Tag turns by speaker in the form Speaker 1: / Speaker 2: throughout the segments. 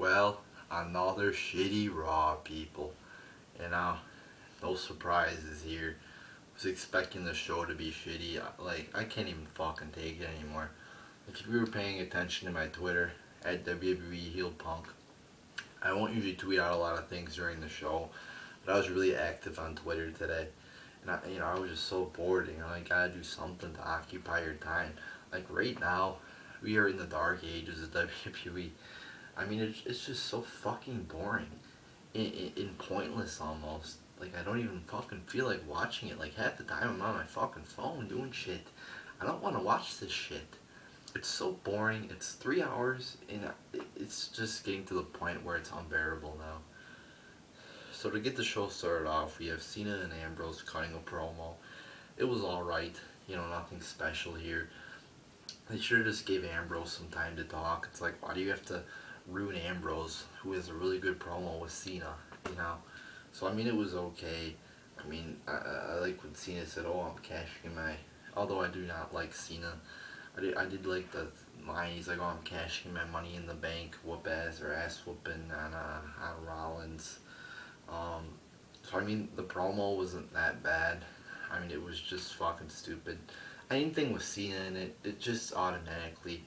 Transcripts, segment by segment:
Speaker 1: Well, another shitty Raw, people. You know, no surprises here. Was expecting the show to be shitty. Like, I can't even fucking take it anymore. Like, if you were paying attention to my Twitter, at WWE Heel Punk, I won't usually tweet out a lot of things during the show, but I was really active on Twitter today. And I was just so bored, I gotta do something to occupy your time. Like, right now, we are in the dark ages of WWE. I mean, it's just so fucking boring. And pointless almost. Like, I don't even fucking feel like watching it. Like, half the time I'm on my fucking phone doing shit. I don't want to watch this shit. It's so boring. It's 3 hours, and it's just getting to the point where it's unbearable now. So to get the show started off, we have Cena and Ambrose cutting a promo. It was alright. Nothing special here. They should have just gave Ambrose some time to talk. It's like, why do you have to ruin Ambrose, who has a really good promo with Cena, So, I mean, it was okay. I mean, I like when Cena said, oh, I'm cashing my... Although I do not like Cena, I did like the line. He's like, oh, I'm cashing my money in the bank, whoop ass, or ass whooping on Rollins. So, I mean, the promo wasn't that bad. I mean, it was just fucking stupid. Anything with Cena in it, it just automatically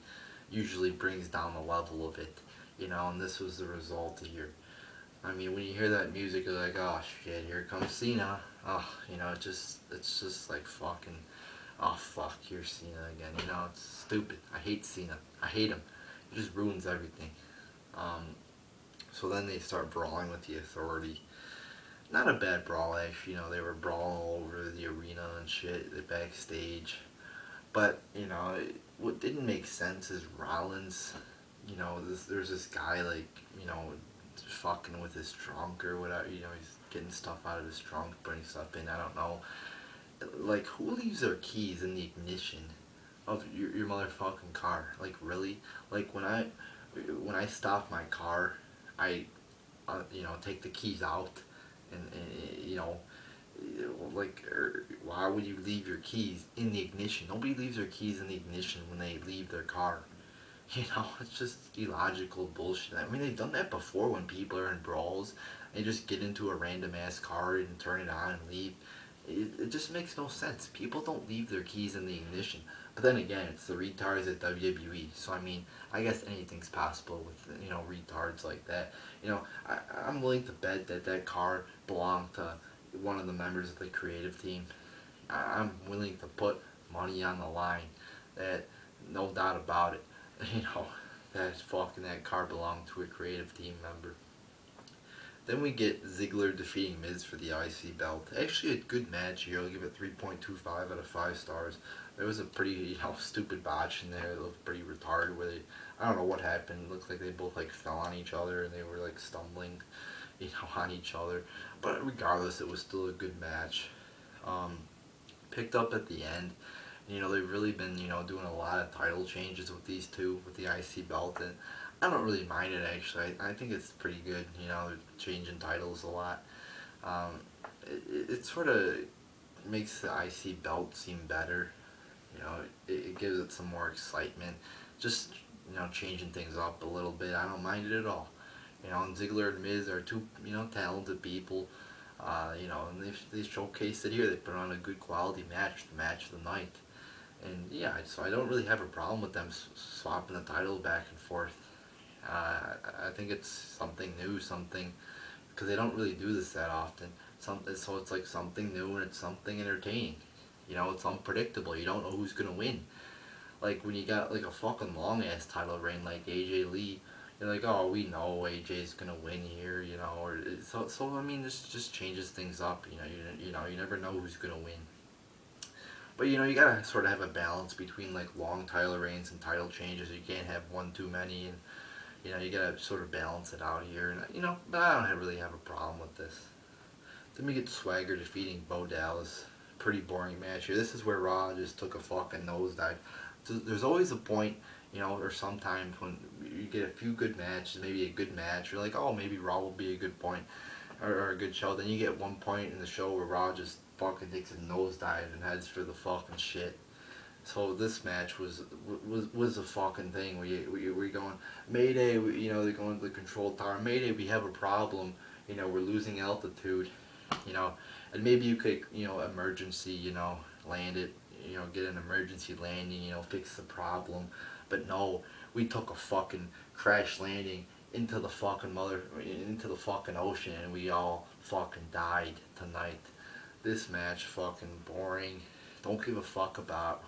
Speaker 1: usually brings down the level of it. And this was the result here. I mean, when you hear that music, you're like, oh shit, here comes Cena. Oh, it's just like fucking, oh fuck, here's Cena again. It's stupid. I hate Cena. I hate him. It just ruins everything. So then they start brawling with the Authority. Not a bad brawl, actually. They were brawling all over the arena and shit, the backstage. But, what didn't make sense is Rollins. There's this guy, like, fucking with his trunk or whatever, he's getting stuff out of his trunk, putting stuff in, I don't know. Like, who leaves their keys in the ignition of your motherfucking car? Like, really? Like, when I stop my car, I, take the keys out, and like, why would you leave your keys in the ignition? Nobody leaves their keys in the ignition when they leave their car. It's just illogical bullshit. I mean, they've done that before when people are in brawls. They just get into a random ass car and turn it on and leave. It just makes no sense. People don't leave their keys in the ignition. But then again, it's the retards at WWE. So, I mean, I guess anything's possible with, retards like that. I'm willing to bet that car belonged to one of the members of the creative team. I'm willing to put money on the line that, no doubt about it, that car belonged to a creative team member. Then we get Ziggler defeating Miz for the IC belt. Actually a good match here. I'll give it 3.25 out of 5 stars. There was a pretty, stupid botch in there. It looked pretty retarded where I don't know what happened. It looked like they both, fell on each other and they were, stumbling, on each other. But regardless, it was still a good match. Picked up at the end. They've really been, doing a lot of title changes with these two, with the IC belt, and I don't really mind it, actually. I think it's pretty good, they're changing titles a lot. It sort of makes the IC belt seem better, it gives it some more excitement, just, changing things up a little bit. I don't mind it at all. And Ziggler and Miz are two, talented people. And they showcased it here. They put on a good quality match, the match of the night. And yeah, so I don't really have a problem with them swapping the title back and forth. I think it's something new, because they don't really do this that often. So it's like something new and it's something entertaining. It's unpredictable. You don't know who's gonna win. Like when you got like a fucking long ass title reign like AJ Lee, you're like, oh, we know AJ's gonna win here, or so I mean, this just changes things up. You never know who's gonna win. But you gotta sort of have a balance between like long title reigns and title changes. You can't have one too many, and you gotta sort of balance it out here. And but I don't really have a problem with this. Then we get Swagger defeating Bo Dallas. Pretty boring match here. This is where Raw just took a fucking nosedive. So there's always a point, or sometimes when you get a few good matches, maybe a good match, you're like, oh, maybe Raw will be a good point, or a good show. Then you get one point in the show where Raw just fucking takes a nosedive and heads for the fucking shit. So this match was a fucking thing. We going Mayday. You know, they're going to the control tower. Mayday, we have a problem. You know, we're losing altitude. You know, and maybe you could, you know, emergency. You know, land it. You know, get an emergency landing. You know, fix the problem. But no, we took a fucking crash landing into the fucking into the fucking ocean, and we all fucking died tonight. This match fucking boring. Don't give a fuck about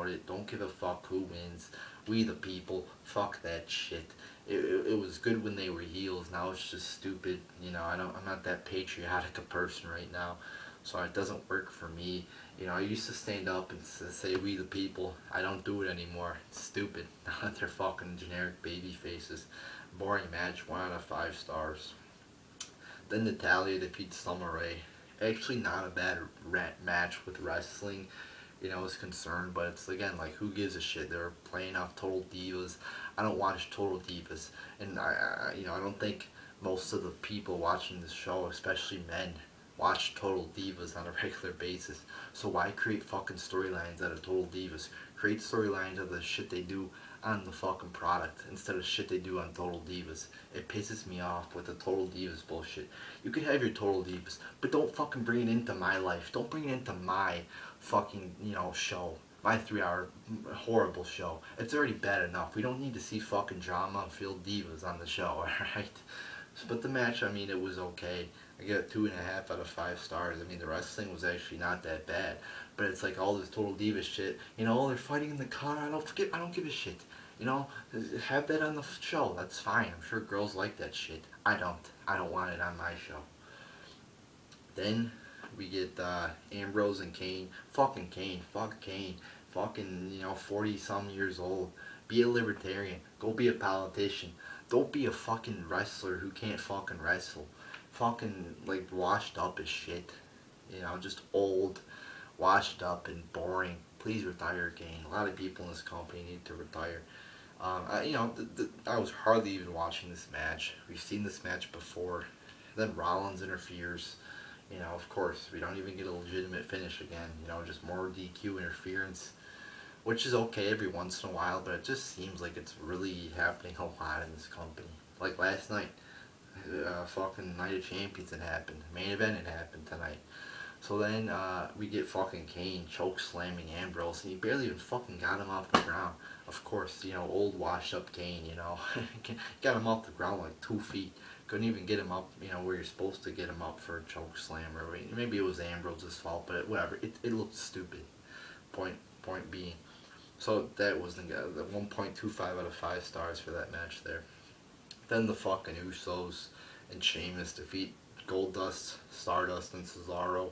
Speaker 1: it. Don't give a fuck who wins. We the people. Fuck that shit. It was good when they were heels. Now it's just stupid. You know, I'm not that patriotic a person right now, so it doesn't work for me. You know, I used to stand up and say we the people. I don't do it anymore. It's stupid. Now that they're fucking generic baby faces. Boring match. 1 out of 5 stars. Then Natalia defeats Summer Rae. Actually, not a bad match with wrestling, you know, is concerned, but it's again like who gives a shit? They're playing off Total Divas. I don't watch Total Divas, and you know, I don't think most of the people watching this show, especially men, watch Total Divas on a regular basis. So why create fucking storylines out of Total Divas? Create storylines of the shit they do on the fucking product instead of shit they do on Total Divas. It pisses me off with the Total Divas bullshit. You can have your Total Divas, but don't fucking bring it into my life. Don't bring it into my fucking, you know, show. My 3 hour horrible show. It's already bad enough. We don't need to see fucking drama-filled divas on the show, alright? But the match, I mean, it was okay. I get a 2.5 out of 5 stars. I mean, the wrestling was actually not that bad. But it's like all this Total Divas shit. You know, they're fighting in the car. I don't give a shit. You know, have that on the show. That's fine. I'm sure girls like that shit. I don't. I don't want it on my show. Then we get Ambrose and Kane. Fucking Kane. Fuck Kane. Fucking, you know, 40 some years old. Be a libertarian. Go be a politician. Don't be a fucking wrestler who can't fucking wrestle. Fucking, like, washed up as shit. You know, just old, washed up, and boring. Please retire, Kane. A lot of people in this company need to retire. You know, I was hardly even watching this match. We've seen this match before. Then Rollins interferes. You know, of course, we don't even get a legitimate finish again. You know, just more DQ interference, which is okay every once in a while, but it just seems like it's really happening a lot in this company. Like last night, fucking Night of Champions had happened. Main event had happened tonight. So then we get fucking Kane choke slamming Ambrose, and he barely even fucking got him off the ground. Of course, you know, old washed up Kane, you know, got him off the ground like 2 feet. Couldn't even get him up, you know, where you're supposed to get him up for a choke slam, or maybe it was Ambrose's fault, but whatever. It looked stupid. Point being. So that was the 1.25 out of 5 stars for that match there. Then the fucking Usos and Sheamus defeat Goldust, Stardust, and Cesaro.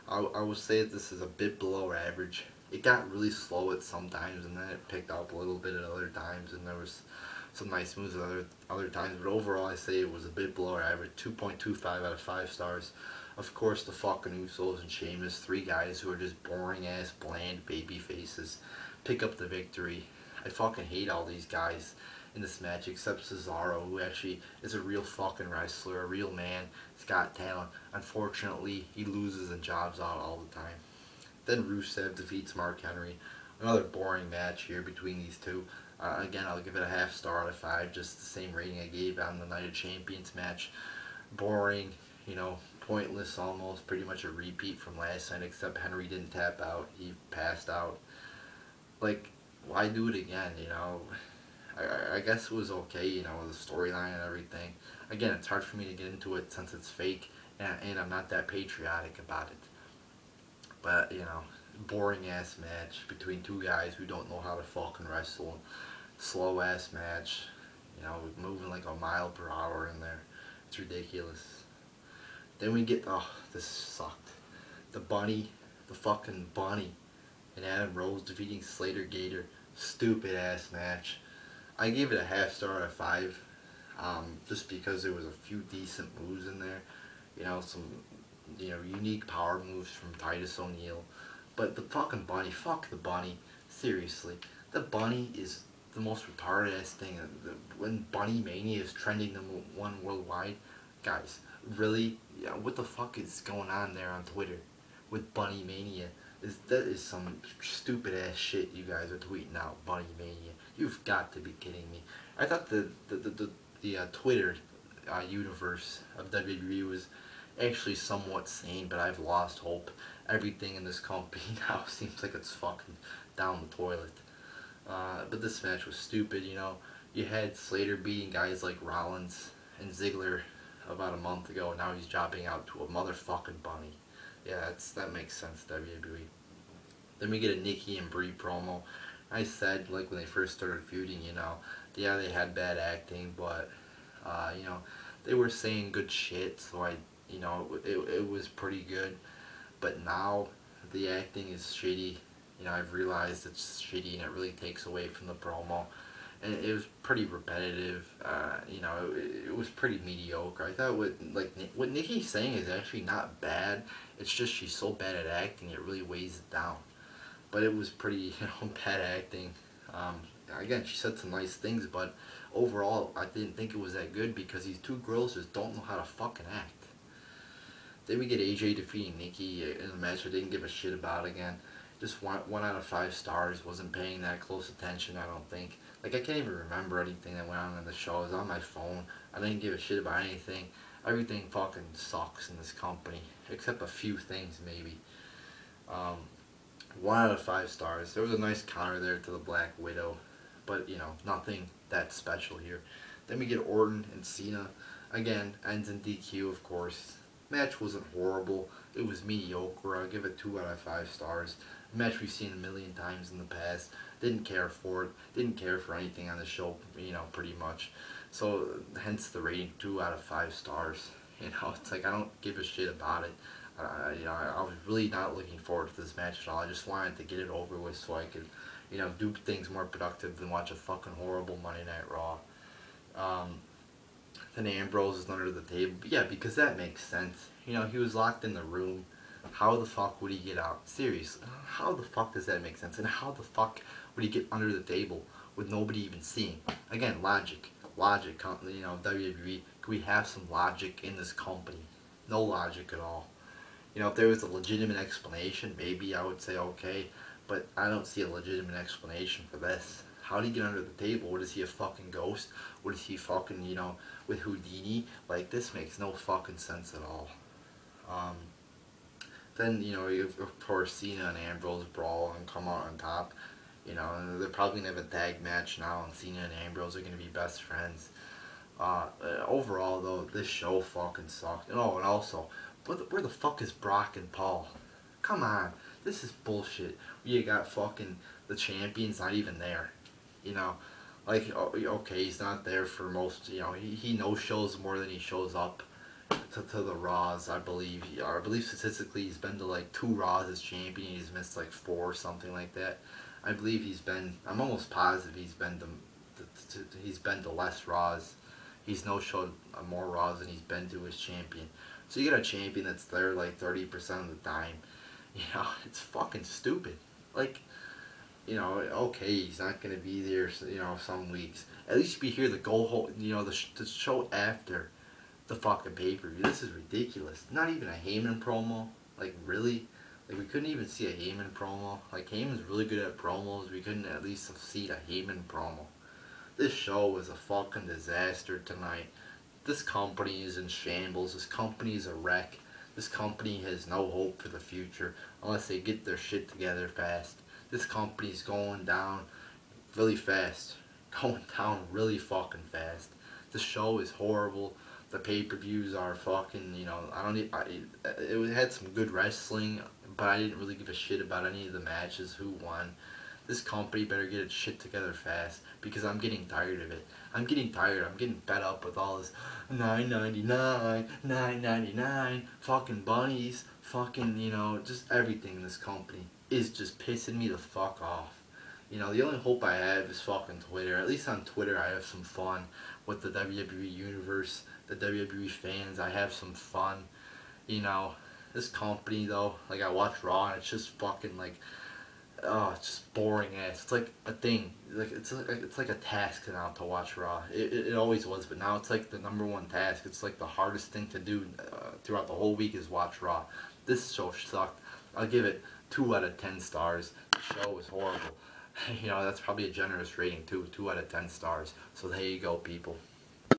Speaker 1: I would say that this is a bit below average. It got really slow at some times, and then it picked up a little bit at other times, and there was some nice moves at other times. But overall, I say it was a bit below average. 2.25 out of 5 stars. Of course, the fucking Usos and Sheamus, 3 guys who are just boring ass, bland baby faces, pick up the victory. I fucking hate all these guys in this match except Cesaro, who actually is a real fucking wrestler, a real man. He's got talent. Unfortunately, he loses and jobs out all the time. Then Rusev defeats Mark Henry. Another boring match here between these two. Again, I'll give it a half star out of 5, just the same rating I gave on the Night of Champions match. Boring, you know, pointless almost, pretty much a repeat from last night, except Henry didn't tap out, he passed out. Like, why do it again, you know? I guess it was okay, you know, the storyline and everything. Again, it's hard for me to get into it since it's fake, and I'm not that patriotic about it. But, you know, boring ass match between 2 guys who don't know how to fucking wrestle. Slow ass match, you know, moving like a mile per hour in there. It's ridiculous. Then we get, oh, this sucked. The fucking bunny, and Adam Rose defeating Slater Gator. Stupid ass match. I gave it a half star out of 5, just because there was a few decent moves in there. You know, some, you know, unique power moves from Titus O'Neil. But the fucking bunny, fuck the bunny. Seriously. The bunny is the most retarded ass thing. When Bunny Mania is trending #1 worldwide, guys, really? Yeah, what the fuck is going on there on Twitter with Bunny Mania? That is some stupid ass shit you guys are tweeting out, Bunny Mania. You've got to be kidding me. I thought the Twitter universe of WWE was actually somewhat sane, but I've lost hope. Everything in this company now seems like it's fucking down the toilet. But this match was stupid, you know. You had Slater beating guys like Rollins and Ziggler about a month ago, and now he's dropping out to a motherfucking bunny. Yeah, that makes sense, WWE. Then we get a Nikki and Brie promo. I said, like, when they first started feuding, you know, yeah, they had bad acting, but, you know, they were saying good shit, so you know, it was pretty good. But now, the acting is shitty. You know, I've realized it's shitty and it really takes away from the promo. And it was pretty repetitive. You know, it was pretty mediocre. I thought what Nikki's saying is actually not bad. It's just she's so bad at acting, it really weighs it down. But it was pretty, you know, bad acting. Again, she said some nice things, but overall, I didn't think it was that good because these two girls just don't know how to fucking act. Then we get AJ defeating Nikki in a match I didn't give a shit about again. Just one out of 5 stars. Wasn't paying that close attention, I don't think. Like, I can't even remember anything that went on in the show. It was on my phone. I didn't give a shit about anything. Everything fucking sucks in this company. Except a few things, maybe. 1 out of 5 stars. There was a nice counter there to the Black Widow. But, you know, nothing that special here. Then we get Orton and Cena. Again, ends in DQ, of course. Match wasn't horrible. It was mediocre. I'll give it 2 out of 5 stars. A match we've seen a million times in the past. Didn't care for it. Didn't care for anything on the show, you know, pretty much. So, hence the rating, 2 out of 5 stars. You know, it's like I don't give a shit about it. You know, I was really not looking forward to this match at all. I just wanted to get it over with so I could, you know, do things more productive than watch a fucking horrible Monday Night Raw. Then Ambrose is under the table. Yeah, because that makes sense. You know, he was locked in the room. How the fuck would he get out? Seriously, how the fuck does that make sense? And how the fuck would he get under the table with nobody even seeing? Again, logic. Logic, you know, WWE. Could we have some logic in this company? No logic at all. You know, if there was a legitimate explanation, maybe I would say okay. But I don't see a legitimate explanation for this. How did he get under the table? What is he, a fucking ghost? What is he fucking, you know, with Houdini? Like, this makes no fucking sense at all. Then, you know, of course, Cena and Ambrose brawl and come out on top. You know, and they're probably going to have a tag match now, and Cena and Ambrose are going to be best friends. Overall, though, this show fucking sucked. Oh, and also, where the fuck is Brock and Paul? Come on, this is bullshit. You got fucking the champions not even there. You know, like, okay, he's not there for most, you know, he no-shows more than he shows up to the Raws, I believe. I believe statistically he's been to like 2 Raws as champion. He's missed like 4 or something like that. I believe he's been, I'm almost positive he's been to less Raws. He's no-showed more Raws than he's been to as champion. So you got a champion that's there like 30% of the time. You know, it's fucking stupid. Like, you know, okay, he's not going to be there, you know, some weeks. At least be here to go home, you know, the show after the fucking pay-per-view. This is ridiculous. Not even a Heyman promo. Like, really? Like, we couldn't even see a Heyman promo. Like, Heyman's really good at promos. We couldn't at least see a Heyman promo. This show was a fucking disaster tonight. This company is in shambles. This company is a wreck. This company has no hope for the future unless they get their shit together fast. This company's going down really fast. Going down really fucking fast. The show is horrible. The pay-per-views are fucking, you know, it had some good wrestling, but I didn't really give a shit about any of the matches, who won. This company better get its shit together fast, because I'm getting tired of it. I'm getting tired. I'm getting fed up with all this $9.99, $9.99, fucking bunnies, fucking, you know, just everything in this company is just pissing me the fuck off. You know, the only hope I have is fucking Twitter. At least on Twitter I have some fun with the WWE universe, the WWE fans. I have some fun. You know, this company though, like, I watch Raw and it's just fucking like, oh, it's just boring ass. It's like a thing. Like, it's like a task now to watch Raw. It always was, but now it's like the #1 task. It's like the hardest thing to do throughout the whole week is watch Raw. This show sucked. I'll give it 2 out of 10 stars. The show was horrible. You know, that's probably a generous rating too. 2 out of 10 stars. So there you go, people.